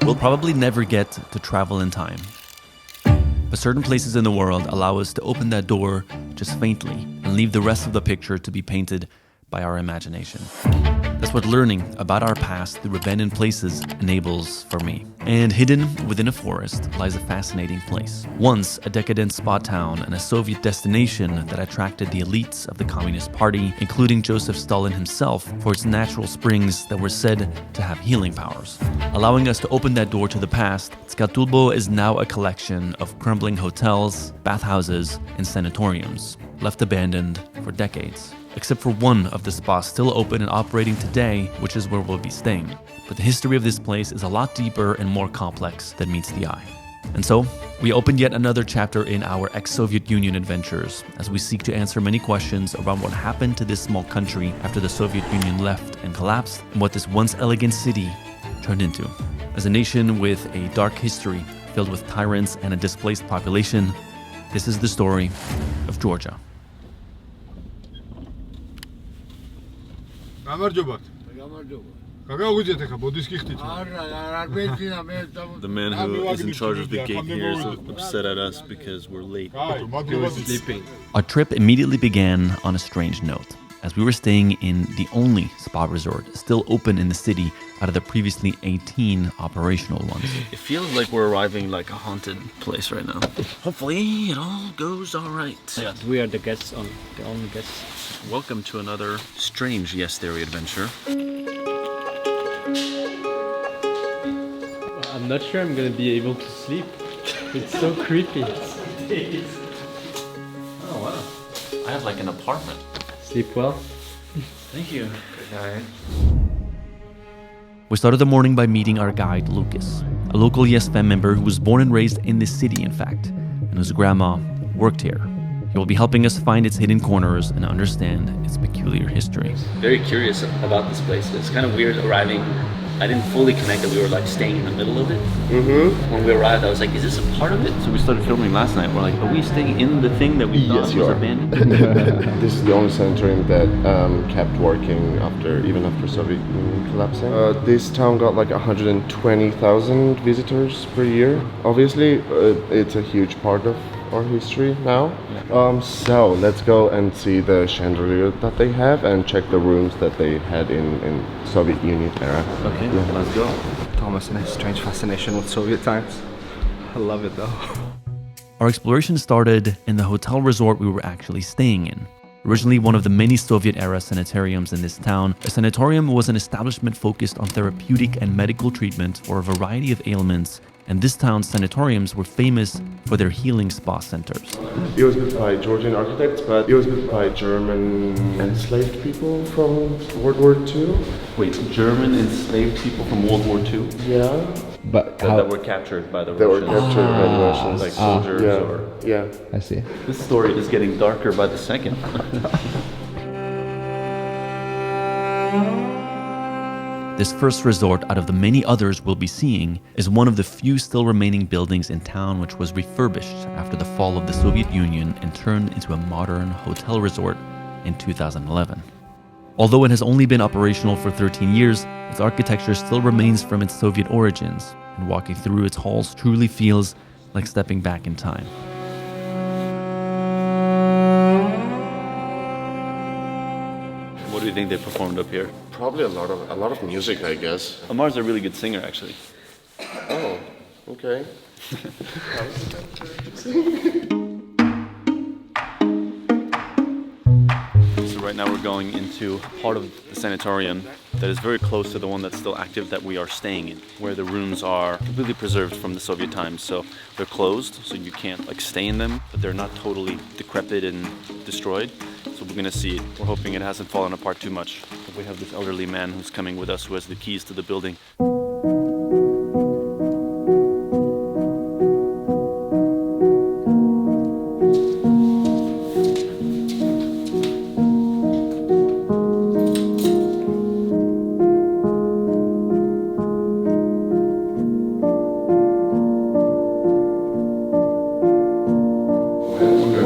We'll probably never get to travel in time. But certain places in the world allow us to open that door just faintly and leave the rest of the picture to be painted by our imagination. That's what learning about our past through abandoned places enables for me. And hidden within a forest lies a fascinating place. Once a decadent spa town and a Soviet destination that attracted the elites of the Communist Party, including Joseph Stalin himself, for its natural springs that were said to have healing powers. Allowing us to open that door to the past, Skatulbo is now a collection of crumbling hotels, bathhouses, and sanatoriums, left abandoned for decades. Except for one of the spas still open and operating today, which is where we'll be staying. But the history of this place is a lot deeper and more complex than meets the eye. And so, we open yet another chapter in our ex-Soviet Union adventures, as we seek to answer many questions around what happened to this small country after the Soviet Union left and collapsed, and what this once elegant city turned into. As a nation with a dark history filled with tyrants and a displaced population, this is the story of Georgia. The man who is in charge of the gate here is upset at us because we're late. He was sleeping. Our trip immediately began on a strange note, as we were staying in the only spa resort still open in the city out of the previously 18 operational ones. It feels like we're arriving like a haunted place right now. Hopefully it all goes all right. Yeah, we are the only guests. Welcome to another strange Yes Theory adventure. I'm not sure I'm gonna be able to sleep. It's so creepy. Oh wow, I have like an apartment. Sleep well. Thank you. Good night. We started the morning by meeting our guide, Lucas, a local Yes Fam member who was born and raised in this city, in fact, and whose grandma worked here. He will be helping us find its hidden corners and understand its peculiar history. Very curious about this place. It's kind of weird arriving. I didn't fully connect that we were like staying in the middle of it. When we arrived, I was like, is this a part of it? So we started filming last night. We're like, are we staying in the thing that we thought was abandoned? This is the only sanatorium that kept working even after Soviet Union collapsing. This town got like 120,000 visitors per year. Obviously, it's a huge part of our history now. So let's go and see the chandelier that they have and check the rooms that they had in Soviet Union era. Okay, let's go. Thomas and his strange fascination with Soviet times. I love it though. Our exploration started in the hotel resort we were actually staying in. Originally one of the many Soviet-era sanatoriums in this town, a sanatorium was an establishment focused on therapeutic and medical treatment for a variety of ailments, and this town's sanatoriums were famous for their healing spa centers. It was built by Georgian architects, but it was built by German enslaved people from World War II. Wait, German enslaved people from World War II? Yeah. But That were captured by the They were Russians? captured by the Russians. Like soldiers or... Yeah. I see. This story is getting darker by the second. This first resort out of the many others we'll be seeing is one of the few still remaining buildings in town which was refurbished after the fall of the Soviet Union and turned into a modern hotel resort in 2011. Although it has only been operational for 13 years, its architecture still remains from its Soviet origins, and walking through its halls truly feels like stepping back in time. What do you think they performed up here? Probably a lot of music, I guess. Ammar's a really good singer, actually. Oh, okay. So right now we're going into part of the sanatorium that is very close to the one that's still active that we are staying in, where the rooms are completely preserved from the Soviet times. So they're closed, so you can't like stay in them, but they're not totally decrepit and destroyed. So we're gonna see it. We're hoping it hasn't fallen apart too much. We have this elderly man who's coming with us who has the keys to the building.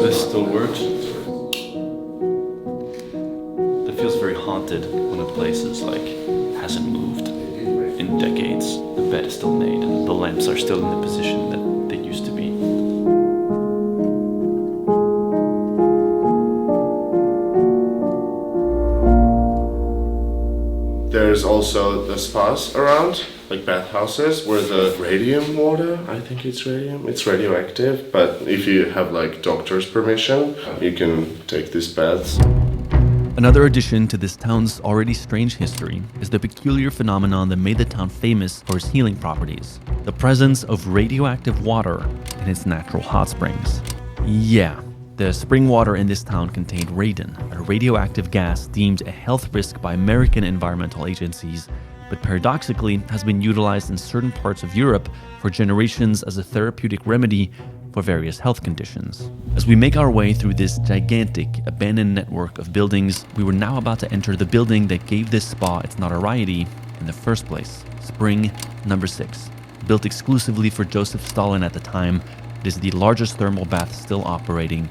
This still works. It feels very haunted when a place is like hasn't moved in in decades, the bed is still made and the lamps are still in the position that they used to be. There's also the spas around, like bathhouses, where the radium water, I think it's radium, it's radioactive, but if you have like doctor's permission, you can take these baths. Another addition to this town's already strange history is the peculiar phenomenon that made the town famous for its healing properties: the presence of radioactive water in its natural hot springs. Yeah, the spring water in this town contained radon, a radioactive gas deemed a health risk by American environmental agencies, but paradoxically has been utilized in certain parts of Europe for generations as a therapeutic remedy for various health conditions. As we make our way through this gigantic, abandoned network of buildings, we were now about to enter the building that gave this spa its notoriety in the first place, Spring Number 6. Built exclusively for Joseph Stalin at the time, it is the largest thermal bath still operating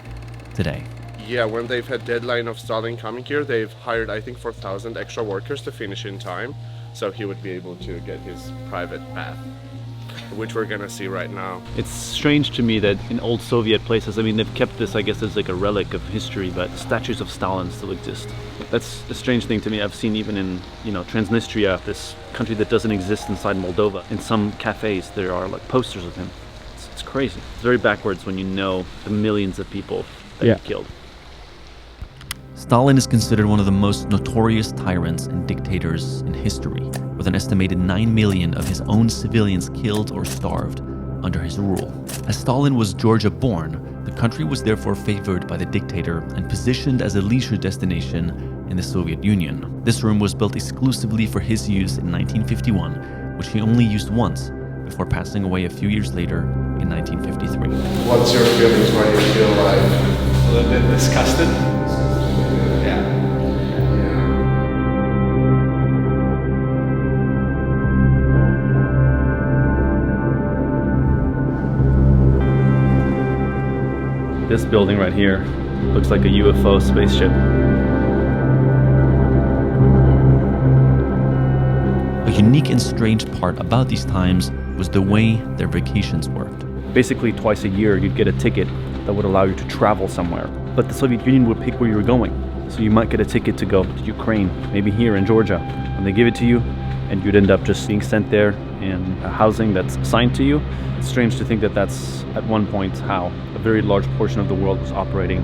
today. Yeah, when they've had deadline of Stalin coming here, they've hired, I think, 4,000 extra workers to finish in time, so he would be able to get his private bath, which we're gonna see right now. It's strange to me that in old Soviet places, I mean, they've kept this, I guess, as like a relic of history, but statues of Stalin still exist. That's a strange thing to me. I've seen even in, Transnistria, this country that doesn't exist inside Moldova, in some cafes there are like posters of him. It's crazy. It's very backwards when you know the millions of people that he killed. Stalin is considered one of the most notorious tyrants and dictators in history, with an estimated 9 million of his own civilians killed or starved under his rule. As Stalin was Georgia born, the country was therefore favored by the dictator and positioned as a leisure destination in the Soviet Union. This room was built exclusively for his use in 1951, which he only used once before passing away a few years later in 1953. What's your feelings when you feel like A little bit disgusted. Yeah. This building right here looks like a UFO spaceship. A unique and strange part about these times was the way their vacations worked. Basically, twice a year you'd get a ticket that would allow you to travel somewhere. But the Soviet Union would pick where you were going. So you might get a ticket to go to Ukraine, maybe here in Georgia, and they give it to you, and you'd end up just being sent there in a housing that's assigned to you. It's strange to think that that's at one point how a very large portion of the world was operating.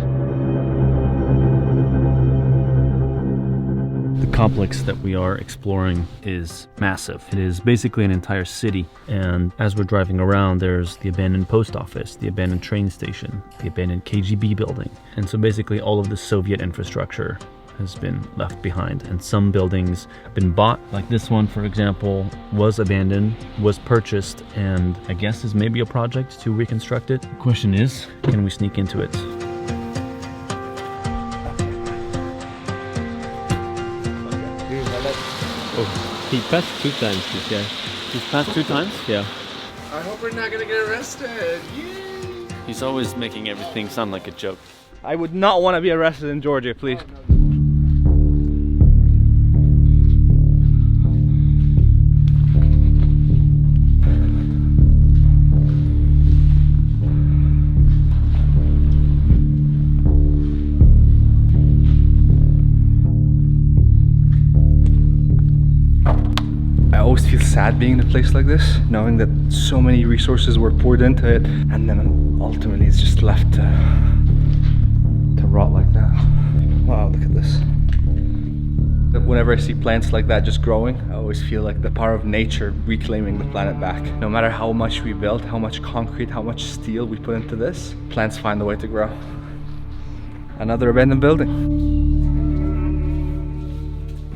The complex that we are exploring is massive. It is basically an entire city, and as we're driving around, there's the abandoned post office, the abandoned train station, the abandoned KGB building, and so basically all of the Soviet infrastructure has been left behind, and some buildings have been bought, like this one for example was abandoned, was purchased, and I guess is maybe a project to reconstruct it. The question is, can we sneak into it? Oh, he passed 2 times, this guy. He's passed 2 times? Yeah. I hope we're not gonna get arrested. Yay! He's always making everything sound like a joke. I would not want to be arrested in Georgia, please. I always feel sad being in a place like this, knowing that so many resources were poured into it, and then ultimately it's just left to rot like that. Wow, look at this. Whenever I see plants like that just growing, I always feel like the power of nature reclaiming the planet back. No matter how much we build, how much concrete, how much steel we put into this, plants find a way to grow. Another abandoned building.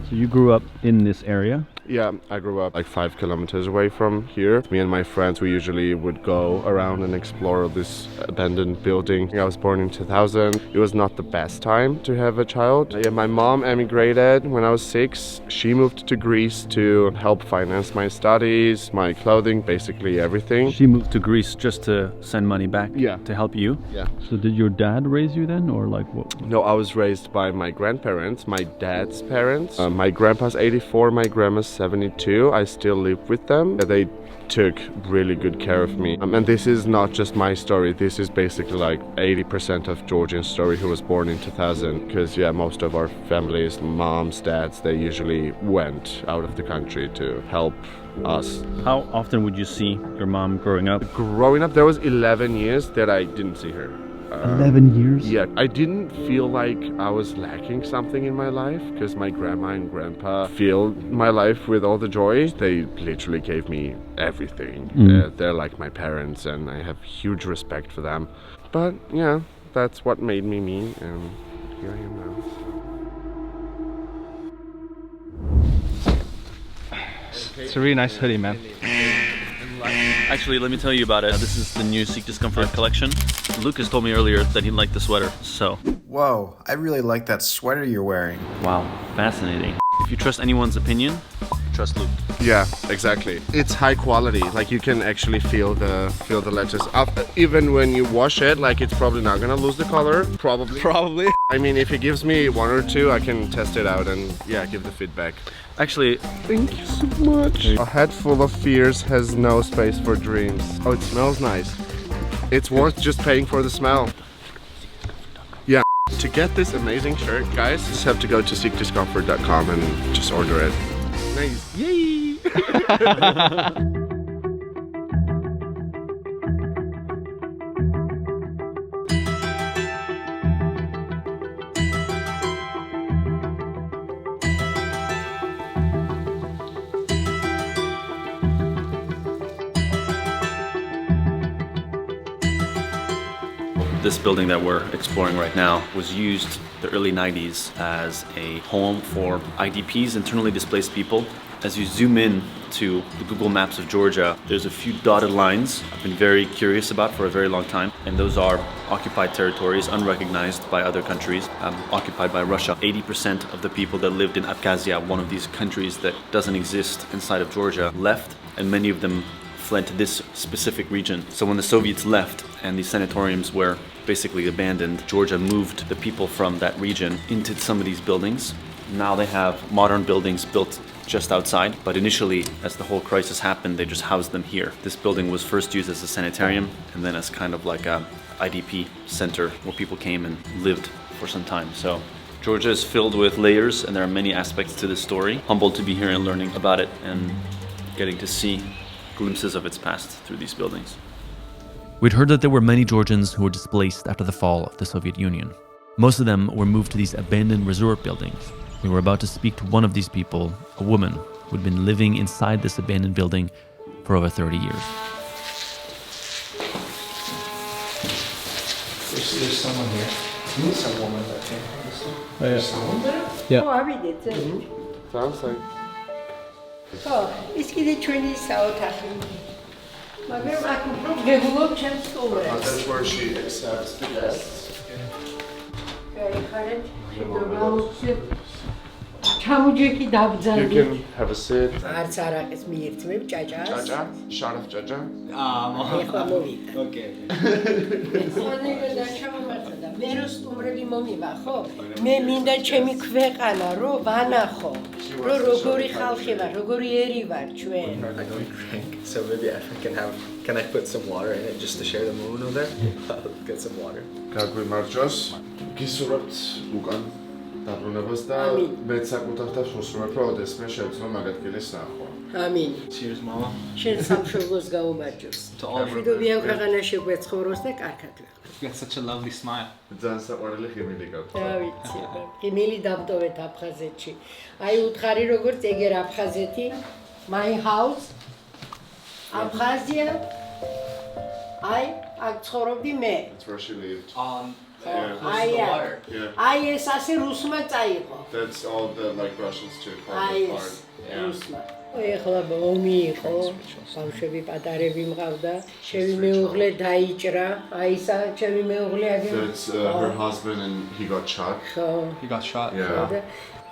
So you grew up in this area? Yeah, I grew up like 5 kilometers away from here. Me and my friends, we usually would go around and explore this abandoned building. I was born in 2000. It was not the best time to have a child. Yeah, my mom emigrated when I was 6. She moved to Greece to help finance my studies, my clothing, basically everything. She moved to Greece just to send money back? Yeah. To help you? Yeah. So did your dad raise you then, or like what? No, I was raised by my grandparents, my dad's parents. My grandpa's 80 84, my grandma's 72. I still live with them. They took really good care of me. And this is not just my story. This is basically like 80% of Georgian's story who was born in 2000. Because yeah, most of our families, moms, dads, they usually went out of the country to help us. How often would you see your mom growing up? Growing up, there was 11 years that I didn't see her. 11 years? Yeah, I didn't feel like I was lacking something in my life because my grandma and grandpa filled my life with all the joy. They literally gave me everything. They're like my parents and I have huge respect for them. But yeah, that's what made me me, and here I am now. It's a really nice hoodie, man. Actually, let me tell you about it. This is the new Seek Discomfort collection. Lucas told me earlier that he liked the sweater, so... Whoa, I really like that sweater you're wearing. Wow, fascinating. If you trust anyone's opinion, trust Luke. Yeah, exactly. It's high quality. Like you can actually feel the letters. Even when you wash it, like it's probably not gonna lose the color. Probably. I mean, if he gives me 1 or 2, I can test it out and yeah, give the feedback. Actually, Thank you so much. A head full of fears has no space for dreams. Oh, it smells nice. It's worth just paying for the smell. Yeah. To get this amazing shirt, guys, just have to go to seekdiscomfort.com and just order it. Nice. Yay! this building that we're exploring right now was used the early 90s as a home for IDPs, internally displaced people. As you zoom in to the Google Maps of Georgia, there's a few dotted lines I've been very curious about for a very long time, and those are occupied territories, unrecognized by other countries, occupied by Russia. 80% of the people that lived in Abkhazia, one of these countries that doesn't exist inside of Georgia, left, and many of them fled to this specific region. So when the Soviets left and these sanatoriums were basically abandoned, Georgia moved the people from that region into some of these buildings. Now they have modern buildings built just outside, but initially, as the whole crisis happened, they just housed them here. This building was first used as a sanitarium and then as kind of like a IDP center where people came and lived for some time. So Georgia is filled with layers and there are many aspects to this story. Humbled to be here and learning about it and getting to see glimpses of its past through these buildings. We'd heard that there were many Georgians who were displaced after the fall of the Soviet Union. Most of them were moved to these abandoned resort buildings. We were about to speak to one of these people, a woman who'd been living inside this abandoned building for over 30 years. There's someone here. Some woman that came from this one. Oh, yeah. There's someone there? Yeah. Oh, avიდეთ. Sounds like. ხო, ის კიდე ჩვენი საოთახი. მაგრამ აქ უფრო გეგულობ ჩემს სტულებს. That's where she accepts the guests. გაიხარეთ, შეგავსებ. ჩამოჯექი You დაბძალდი. can have a sit. არც არაყის მიირთმევ ჭაჭას. Jaja, shot of Jaja. ეხლა მოვიდა. Okay. ხანეგა და ჩამომართდა. მე რო სტუმრები მომივა, ხო? მე მინდა ჩემი ქვეყანა რო ვანახო. რო როგორი ხალხი ვარ, როგორი ერი ვარ ჩვენ. I know you drink, so maybe I can I put some water in it just to share the moon over there? I'll get some water. გაგვიმარჯოს. გისურვებთ უკან დაბრუნებას და მეც საკუთარ თავს ვუსურვებ, რომ ოდესმე შეეძლო მაგ ადგილის ნახვა. ამინ. Cheers, Mama. შენ სამშობლოს გაუმარჯოს. To all of our მშვიდობიან ქვეყანაში გვეცხოვროს და კარგად ვიყო. You got such a lovely smile. ძალიან საყვარელი ხიმილი გაქვთ. რა ვიცი, ღიმილი დავტოვეთ აფხაზეთში. აი უთხარი როგორც ეგერ აფხაზეთი, my house, აფხაზია. აი, აქ ცხოვრობდი მე. That's where she lived. აი, Yeah. აი ეს ასე რუსმა წაიღო. That's all the like Russians took all აი the ეს part. Yeah. რუსმა. ეხლა ომი იყო, ბავშვები პატარები მყავდა, ჩემი მეუღლე დაიჭრა, აი ისა ჩემი მეუღლე აგერ. That's her husband and he got shot. ხო. He got shot. Yeah.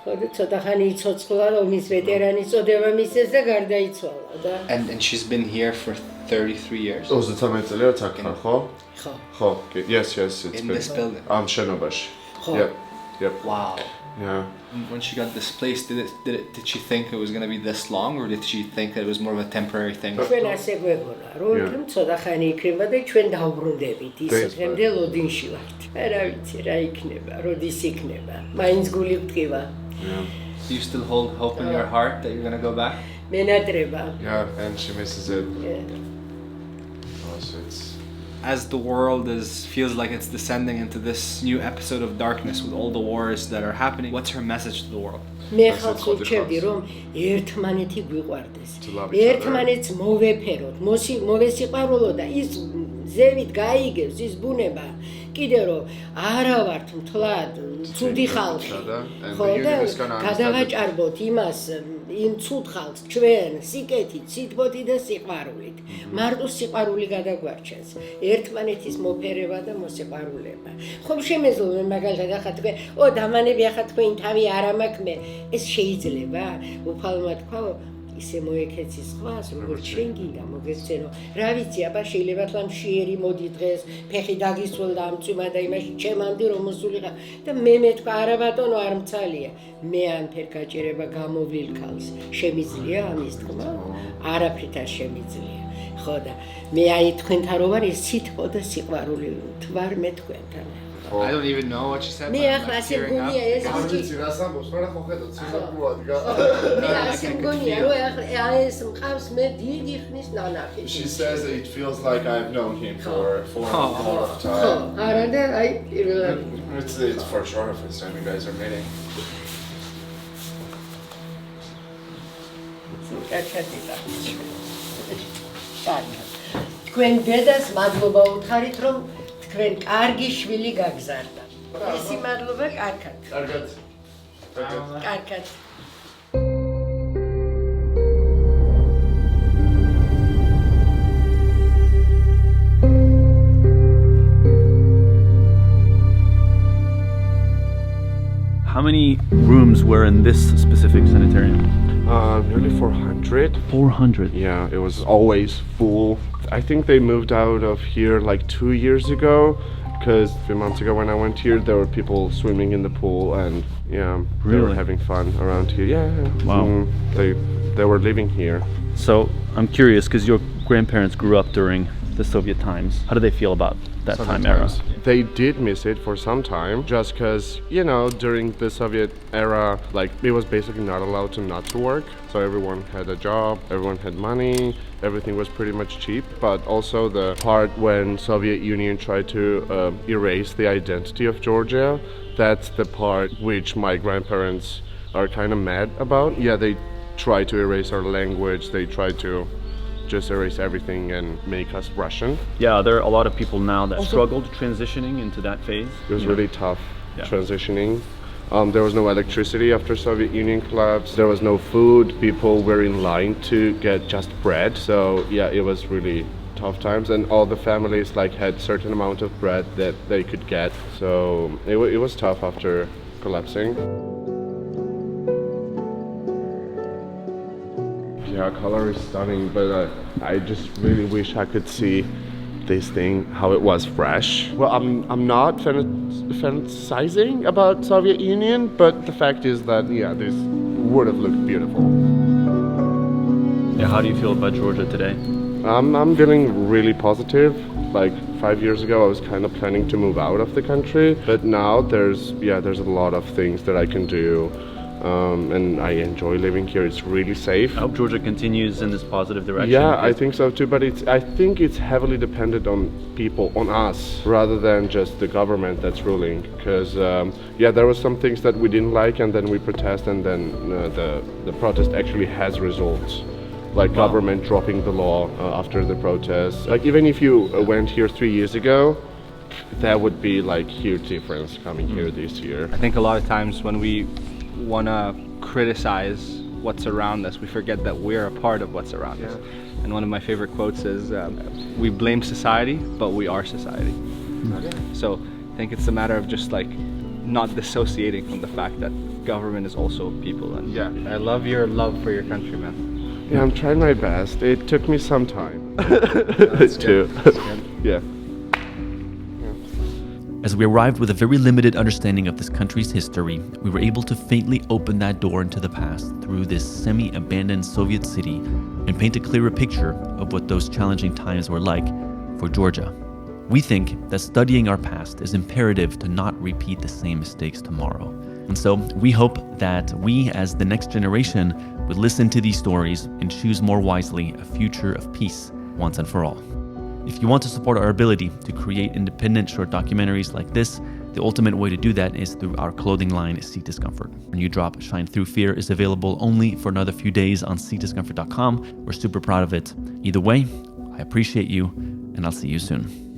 ხოდა ცოტა ხანი იცოცხლა, ომის ვეტერანის წოდება მისცეს და გარდაიცვალა და And she's been here for 33 years. 33 წელი რაც აქ ხარ, ხო? ხო. ხო. Yes, it's In been. this building? შენობაში. ხო. Yep. Wow. Yeah. When she got displaced, did she think it was going to be this long, or did she think that it was more of a temporary thing? ჩვენ ასე გვეგონა, რომ ცოტა ხანი იქნება და ჩვენ დავბრუნდებით ის დღემდე ლოდინში ვართ. რა ვიცი, რა იქნება, როდის იქნება. მაინც გული ვტკივა. Do you still hold hope in your heart that you're going to go back? მენატრება. Yeah, and she misses it. Yeah. Also, it's... As the world feels like it's descending into this new episode of darkness with all the wars that are happening, what's her message to the world? მე ხალხს ვუჩერდი რომ ერთმანეთი გვიყვარდეს. ერთმანეთს მოვეფეროთ, მოვესიყვარულო და ის ზევით გაიგებს ის ბუნება. კიდე რომ არა ვართ მთლად ცუდი ხალხი. ხო და გადავაჭარბოთ იმას იმ ცუდ ხალხს ჩვენ სიკეთით, სიტყვით და სიყვარულით. მარტო სიყვარული გადაგვარჩენს. ერთმანეთის მოფერება და მოსიყვარულება. ხომ შემეძლო მე მაგალითად ახლა თქვენ, დამანები ახლა თქვენი თავი არ ამაქვს მე. ეს შეიძლება? უფალმა თქვა, ისე მოეკეცის ხვას, როგორც შენ გინდა მოგეცენო. რა ვიცი, აბა შეიძლება თლა მშიერი მოდი დღეს, ფეხი დაგისვლა ამწვიმა და იმაში ჩემანდი რომ მოსულიყა და მე მეთქვა არა ბატონო არ მცალია. მე ამ ფერ გაჭირება გამოვლილ ქალს. შემიძლია ამის თქმა? არაფრით არ შემიძლია. ხო და მე აი თქვენთან რო ვარ ეს სიტყვა და სიყვარული თვარ მე თქვენთან. I don't even know what she said. მე ახლა ასე მგონია ეს ვიცი რა სამბობს, მაგრამ ხო ხედავ ციხე ადგა. მე ასე მგონია რომ ახლა ეს მყავს მე დიდი ხნის ნანახი. She says that it feels like I've known him for a lot of time. ხო, არა და აი პირველად It's for sure the first time you guys are meeting. თქვენ დედას მადლობა უთხრით რომ თქვენ კარგი შვილი გაგზარდა. ესი მადლობა კარგად. კარგად. How many rooms were in this specific sanitarium? Nearly 400. 400. Yeah, it was always full. I think they moved out of here like 2 years ago, because a few months ago when I went here, there were people swimming in the pool and yeah, they were having fun around here. Yeah. Wow. They were living here. So I'm curious, because your grandparents grew up during the Soviet times. How do they feel about that time era? They did miss it for some time, just because, you know, during the Soviet era, like, it was basically not allowed to not to work. So everyone had a job, everyone had money, everything was pretty much cheap. But also the part when Soviet Union tried to erase the identity of Georgia, that's the part which my grandparents are kind of mad about. Yeah, they tried to erase our language, they tried to just erase everything and make us Russian. Yeah, there are a lot of people now that struggled transitioning into that phase. It was really tough transitioning. There was no electricity after Soviet Union collapsed. There was no food. People were in line to get just bread. So yeah, it was really tough times, and all the families like had certain amount of bread that they could get. So it was tough after collapsing. Yeah, color is stunning, but I just really wish I could see this thing how it was fresh. Well, I'm not fantasizing about Soviet Union, but the fact is that yeah, this would have looked beautiful. Yeah, how do you feel about Georgia today? I'm feeling really positive. Like 5 years ago, I was kind of planning to move out of the country, but now there's a lot of things that I can do. And I enjoy living here. It's really safe. I hope Georgia continues in this positive direction. Yeah, I think so too, but I think it's heavily dependent on people, on us, rather than just the government that's ruling. Because yeah, there were some things that we didn't like, and then we protest, and then the protest actually has results. Like government dropping the law after the protest. Like even if you went here 3 years ago, that would be like huge difference coming here this year. I think a lot of times when we want to criticize what's around us, we forget that we're a part of what's around us. And one of my favorite quotes is, we blame society, but we are society. So I think it's a matter of just like not dissociating from the fact that government is also people. And yeah, I love your love for your country, man. Yeah, I'm trying my best. It took me some time That's too. good. That's good. Yeah. As we arrived with a very limited understanding of this country's history, we were able to faintly open that door into the past through this semi-abandoned Soviet city and paint a clearer picture of what those challenging times were like for Georgia. We think that studying our past is imperative to not repeat the same mistakes tomorrow. And so we hope that we, as the next generation, would listen to these stories and choose more wisely a future of peace once and for all. If you want to support our ability to create independent short documentaries like this, the ultimate way to do that is through our clothing line, Seek Discomfort. Our new drop, Shine Through Fear, is available only for another few days on seekdiscomfort.com. We're super proud of it. Either way, I appreciate you, and I'll see you soon.